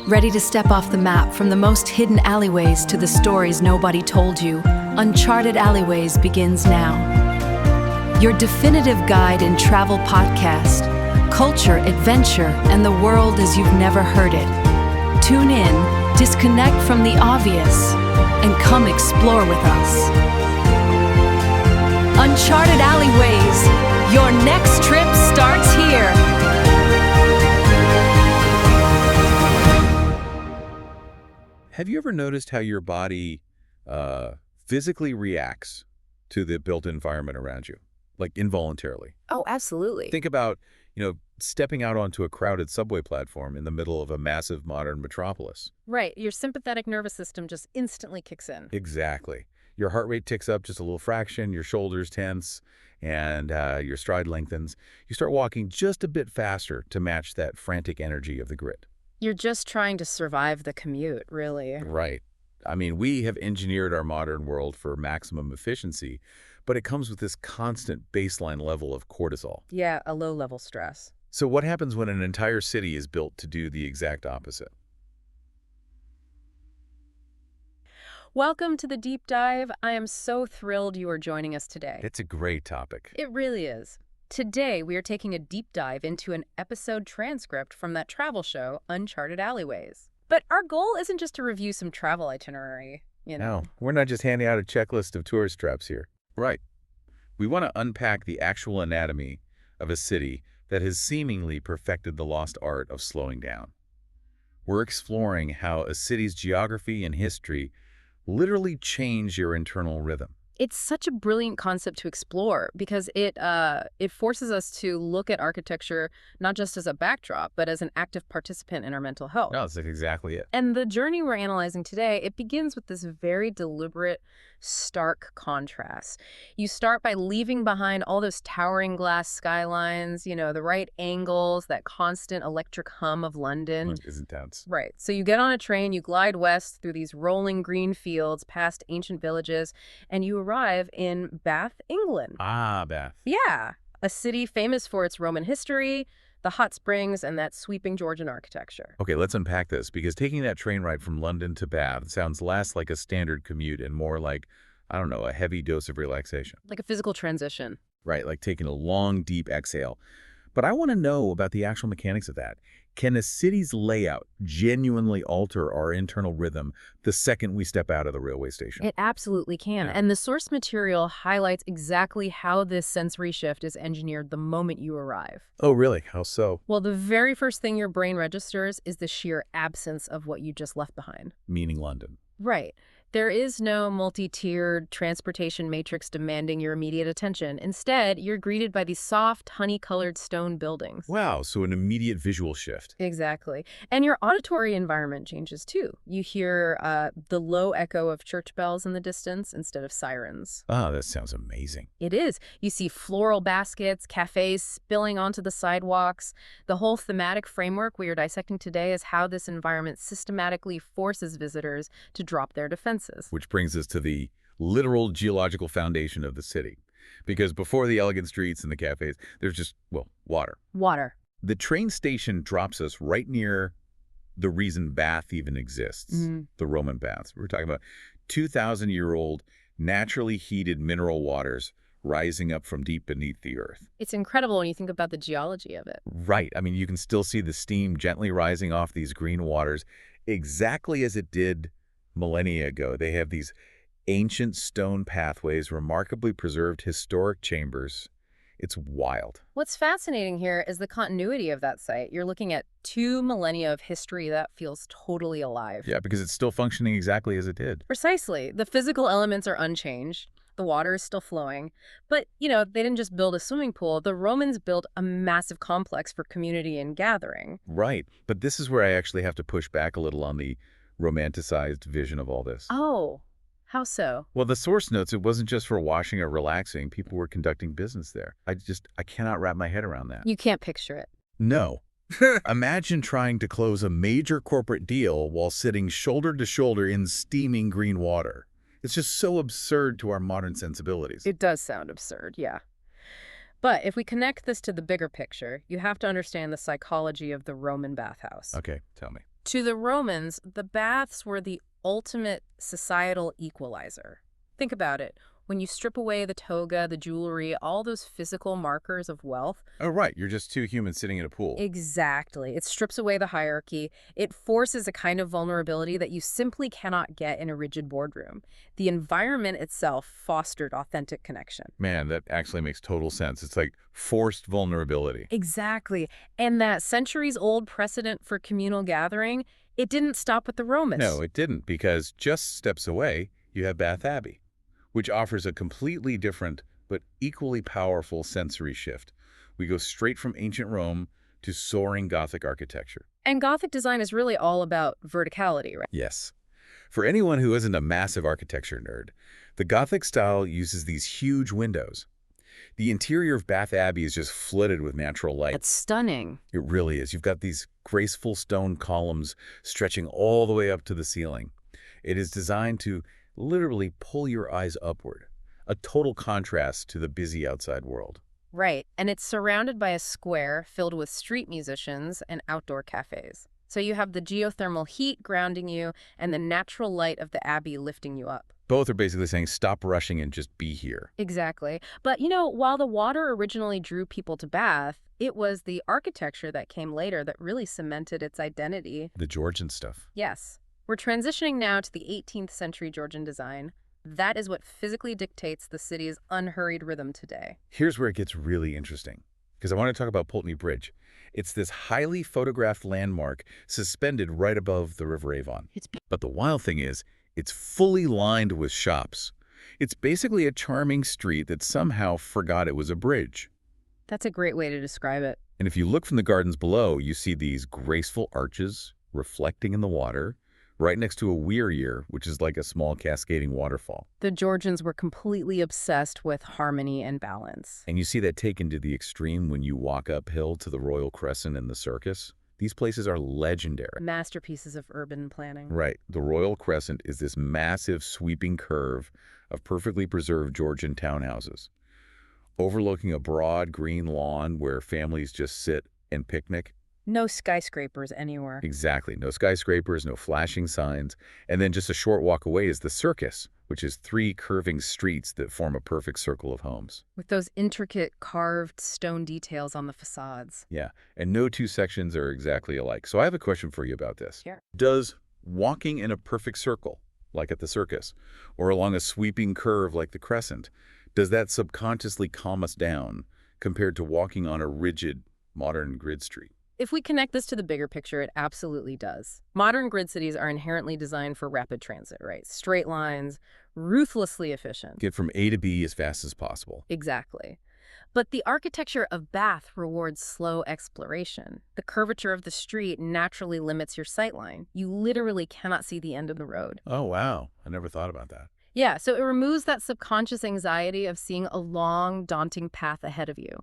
Ready to step off the map from the most hidden alleyways to the stories nobody told you? Uncharted Alleyways begins now. Your definitive guide and travel podcast, culture, adventure, and the world as you've never heard it. Tune in, disconnect from the obvious, and come explore with us. Uncharted Alleyways, your next trip starts here. Have you ever noticed how your body physically reacts to the built environment around you, like involuntarily? Oh, absolutely. Think about, stepping out onto a crowded subway platform in the middle of a massive modern metropolis. Right. Your sympathetic nervous system just instantly kicks in. Exactly. Your heart rate ticks up just a little fraction, your shoulders tense, and your stride lengthens. You start walking just a bit faster to match that frantic energy of the grid. You're just trying to survive the commute, really. Right. I mean, we have engineered our modern world for maximum efficiency, but it comes with this constant baseline level of cortisol. Yeah, a low-level stress. So what happens when an entire city is built to do the exact opposite? Welcome to the Deep Dive. I am so thrilled you are joining us today. It's a great topic. It really is. Today, we are taking a deep dive into an episode transcript from that travel show, Uncharted Alleyways. But our goal isn't just to review some travel itinerary, No, we're not just handing out a checklist of tourist traps here. Right. We want to unpack the actual anatomy of a city that has seemingly perfected the lost art of slowing down. We're exploring how a city's geography and history literally change your internal rhythm. It's such a brilliant concept to explore because it forces us to look at architecture not just as a backdrop, but as an active participant in our mental health. No, that's exactly it. And the journey we're analyzing today, it begins with this very deliberate, stark contrast. You start by leaving behind all those towering glass skylines, the right angles, that constant electric hum of London. It's intense. Right. So you get on a train, you glide west through these rolling green fields, past ancient villages, and you arrive in Bath, England. Ah, Bath. Yeah, a city famous for its Roman history, the hot springs, and that sweeping Georgian architecture. Okay, let's unpack this, because taking that train ride from London to Bath sounds less like a standard commute and more like, a heavy dose of relaxation. Like a physical transition. Right, like taking a long, deep exhale. But I want to know about the actual mechanics of that. Can a city's layout genuinely alter our internal rhythm the second we step out of the railway station? It absolutely can. Yeah. And the source material highlights exactly how this sensory shift is engineered the moment you arrive. Oh, really? How so? Well, the very first thing your brain registers is the sheer absence of what you just left behind. Meaning London. Right. There is no multi-tiered transportation matrix demanding your immediate attention. Instead, you're greeted by these soft, honey-colored stone buildings. Wow, so an immediate visual shift. Exactly. And your auditory environment changes too. You hear the low echo of church bells in the distance instead of sirens. Ah, that sounds amazing. It is. You see floral baskets, cafes spilling onto the sidewalks. The whole thematic framework we are dissecting today is how this environment systematically forces visitors to drop their defenses. Which brings us to the literal geological foundation of the city. Because before the elegant streets and the cafes, there's just, water. Water. The train station drops us right near the reason Bath even exists, the Roman baths. We're talking about 2,000-year-old naturally heated mineral waters rising up from deep beneath the earth. It's incredible when you think about the geology of it. Right. I mean, you can still see the steam gently rising off these green waters exactly as it did millennia ago. They have these ancient stone pathways, remarkably preserved historic chambers. It's wild. What's fascinating here is the continuity of that site. You're looking at 2 millennia of history that feels totally alive. Yeah, because it's still functioning exactly as it did. Precisely. The physical elements are unchanged. The water is still flowing. But, they didn't just build a swimming pool. The Romans built a massive complex for community and gathering. Right. But this is where I actually have to push back a little on the romanticized vision of all this. Oh, how so? Well, the source notes it wasn't just for washing or relaxing. People were conducting business there. I cannot wrap my head around that. You can't picture it. No. Imagine trying to close a major corporate deal while sitting shoulder to shoulder in steaming green water. It's just so absurd to our modern sensibilities. It does sound absurd, yeah. But if we connect this to the bigger picture, you have to understand the psychology of the Roman bathhouse. Okay, tell me. To the Romans, the baths were the ultimate societal equalizer. Think about it. When you strip away the toga, the jewelry, all those physical markers of wealth. Oh, right. You're just two humans sitting in a pool. Exactly. It strips away the hierarchy. It forces a kind of vulnerability that you simply cannot get in a rigid boardroom. The environment itself fostered authentic connection. Man, that actually makes total sense. It's like forced vulnerability. Exactly. And that centuries-old precedent for communal gathering, it didn't stop with the Romans. No, it didn't, because just steps away, you have Bath Abbey, which offers a completely different but equally powerful sensory shift. We go straight from ancient Rome to soaring Gothic architecture. And Gothic design is really all about verticality, right? Yes. For anyone who isn't a massive architecture nerd, the Gothic style uses these huge windows. The interior of Bath Abbey is just flooded with natural light. It's stunning. It really is. You've got these graceful stone columns stretching all the way up to the ceiling. It is designed to literally pull your eyes upward, a total contrast to the busy outside world. Right, and it's surrounded by a square filled with street musicians and outdoor cafes. So you have the geothermal heat grounding you and the natural light of the Abbey lifting you up. Both are basically saying, stop rushing and just be here. Exactly. But, while the water originally drew people to Bath, it was the architecture that came later that really cemented its identity. The Georgian stuff. Yes. We're transitioning now to the 18th century Georgian design. That is what physically dictates the city's unhurried rhythm today. Here's where it gets really interesting, because I want to talk about Pulteney Bridge. It's this highly photographed landmark suspended right above the River Avon. But the wild thing is, it's fully lined with shops. It's basically a charming street that somehow forgot it was a bridge. That's a great way to describe it. And if you look from the gardens below, you see these graceful arches reflecting in the water, right next to a weir, which is like a small cascading waterfall. The Georgians were completely obsessed with harmony and balance. And you see that taken to the extreme when you walk uphill to the Royal Crescent and the Circus. These places are legendary. Masterpieces of urban planning. Right. The Royal Crescent is this massive sweeping curve of perfectly preserved Georgian townhouses, overlooking a broad green lawn where families just sit and picnic. No skyscrapers anywhere. Exactly. No skyscrapers, no flashing signs. And then just a short walk away is the Circus, which is 3 curving streets that form a perfect circle of homes. With those intricate carved stone details on the facades. Yeah, and no two sections are exactly alike. So I have a question for you about this. Sure. Does walking in a perfect circle, like at the Circus, or along a sweeping curve like the Crescent, does that subconsciously calm us down compared to walking on a rigid, modern grid street? If we connect this to the bigger picture, it absolutely does. Modern grid cities are inherently designed for rapid transit, right? Straight lines, ruthlessly efficient. Get from A to B as fast as possible. Exactly. But the architecture of Bath rewards slow exploration. The curvature of the street naturally limits your sightline. You literally cannot see the end of the road. Oh, wow. I never thought about that. Yeah, so it removes that subconscious anxiety of seeing a long, daunting path ahead of you.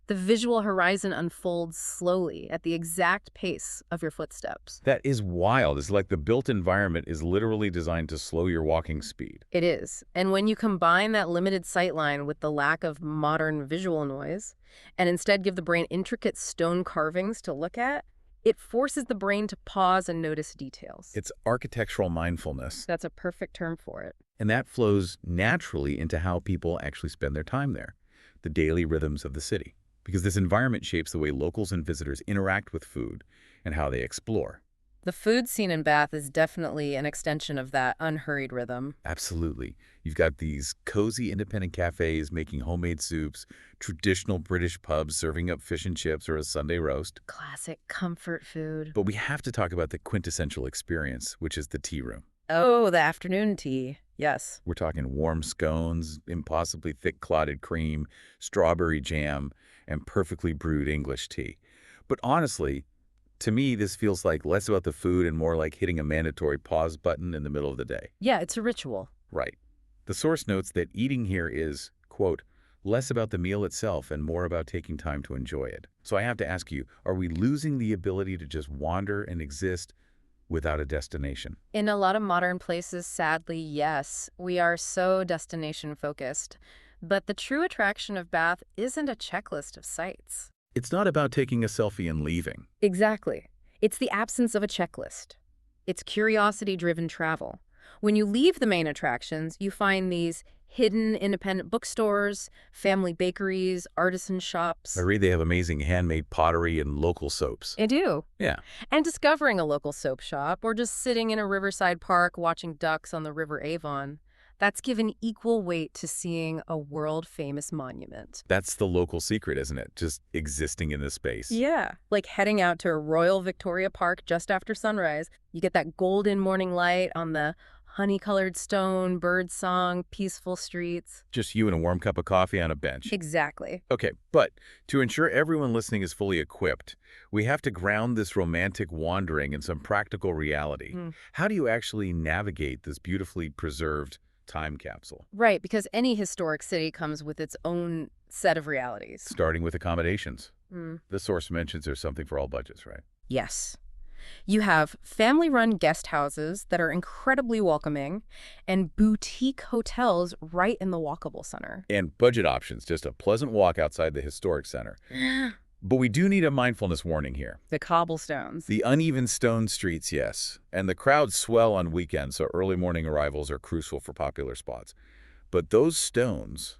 The visual horizon unfolds slowly at the exact pace of your footsteps. That is wild. It's like the built environment is literally designed to slow your walking speed. It is. And when you combine that limited sightline with the lack of modern visual noise, and instead give the brain intricate stone carvings to look at, it forces the brain to pause and notice details. It's architectural mindfulness. That's a perfect term for it. And that flows naturally into how people actually spend their time there, the daily rhythms of the city. Because this environment shapes the way locals and visitors interact with food and how they explore. The food scene in Bath is definitely an extension of that unhurried rhythm. Absolutely. You've got these cozy independent cafes making homemade soups, traditional British pubs serving up fish and chips or a Sunday roast. Classic comfort food. But we have to talk about the quintessential experience, which is the tea room. Oh, the afternoon tea. Yes. We're talking warm scones, impossibly thick clotted cream, strawberry jam, and perfectly brewed English tea. But honestly, to me, this feels like less about the food and more like hitting a mandatory pause button in the middle of the day. Yeah, it's a ritual. Right. The source notes that eating here is, quote, less about the meal itself and more about taking time to enjoy it. So I have to ask you, are we losing the ability to just wander and exist without a destination? In a lot of modern places, sadly, yes. We are so destination-focused. But the true attraction of Bath isn't a checklist of sights. It's not about taking a selfie and leaving. Exactly. It's the absence of a checklist. It's curiosity-driven travel. When you leave the main attractions, you find these hidden independent bookstores, family bakeries, artisan shops. I read they have amazing handmade pottery and local soaps. I do. Yeah. And discovering a local soap shop or just sitting in a riverside park watching ducks on the River Avon, that's given equal weight to seeing a world-famous monument. That's the local secret, isn't it? Just existing in the space. Yeah. Like heading out to Royal Victoria Park just after sunrise, you get that golden morning light on the honey-colored stone, bird song, peaceful streets. Just you and a warm cup of coffee on a bench. Exactly. Okay, but to ensure everyone listening is fully equipped, we have to ground this romantic wandering in some practical reality. How do you actually navigate this beautifully preserved time capsule? Right, because any historic city comes with its own set of realities. Starting with accommodations. The source mentions there's something for all budgets, right? Yes. You have family-run guest houses that are incredibly welcoming and boutique hotels right in the walkable center. And budget options, just a pleasant walk outside the historic center. But we do need a mindfulness warning here. The cobblestones. The uneven stone streets, yes. And the crowds swell on weekends, so early morning arrivals are crucial for popular spots. But those stones,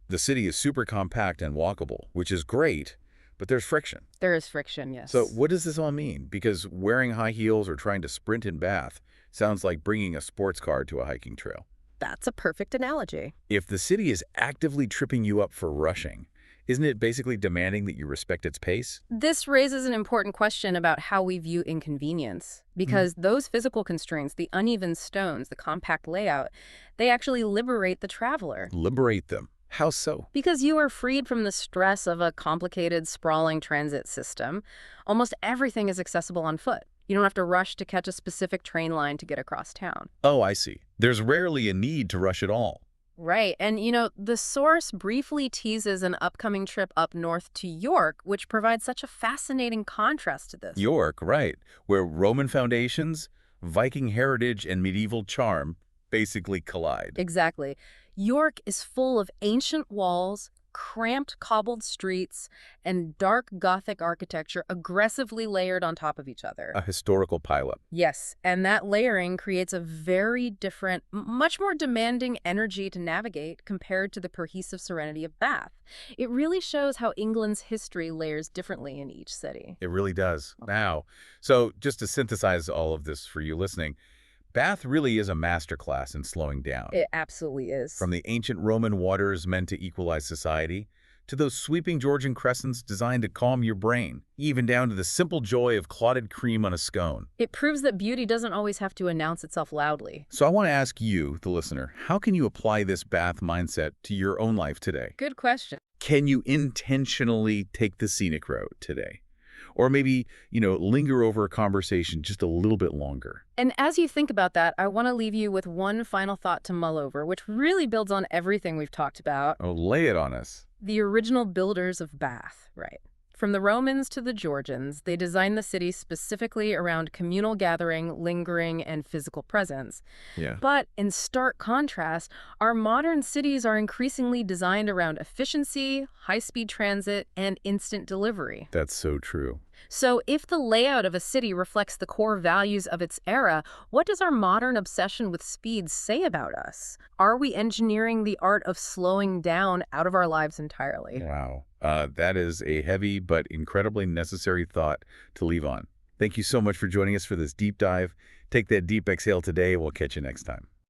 the city is super compact and walkable, which is great, but there's friction. There is friction, yes. So what does this all mean? Because wearing high heels or trying to sprint in Bath sounds like bringing a sports car to a hiking trail. That's a perfect analogy. If the city is actively tripping you up for rushing, isn't it basically demanding that you respect its pace? This raises an important question about how we view inconvenience. Because those physical constraints, the uneven stones, the compact layout, they actually liberate the traveler. Liberate them. How so? Because you are freed from the stress of a complicated, sprawling transit system. Almost everything is accessible on foot. You don't have to rush to catch a specific train line to get across town. Oh, I see. There's rarely a need to rush at all. Right. And, the source briefly teases an upcoming trip up north to York, which provides such a fascinating contrast to this. York, right, where Roman foundations, Viking heritage, and medieval charm basically collide. Exactly. York is full of ancient walls, cramped cobbled streets, and dark Gothic architecture aggressively layered on top of each other. A historical pileup. Yes, and that layering creates a very different, much more demanding energy to navigate compared to the cohesive serenity of Bath. It really shows how England's history layers differently in each city. It really does. Now, so just to synthesize all of this for you listening, Bath really is a masterclass in slowing down. It absolutely is. From the ancient Roman waters meant to equalize society, to those sweeping Georgian crescents designed to calm your brain, even down to the simple joy of clotted cream on a scone. It proves that beauty doesn't always have to announce itself loudly. So I want to ask you, the listener, how can you apply this Bath mindset to your own life today? Good question. Can you intentionally take the scenic road today? Or maybe, linger over a conversation just a little bit longer. And as you think about that, I want to leave you with one final thought to mull over, which really builds on everything we've talked about. Oh, lay it on us. The original builders of Bath, right? From the Romans to the Georgians, they designed the city specifically around communal gathering, lingering, and physical presence. Yeah. But in stark contrast, our modern cities are increasingly designed around efficiency, high-speed transit, and instant delivery. That's so true. So if the layout of a city reflects the core values of its era, what does our modern obsession with speed say about us? Are we engineering the art of slowing down out of our lives entirely? Wow. That is a heavy but incredibly necessary thought to leave on. Thank you so much for joining us for this deep dive. Take that deep exhale today, and we'll catch you next time.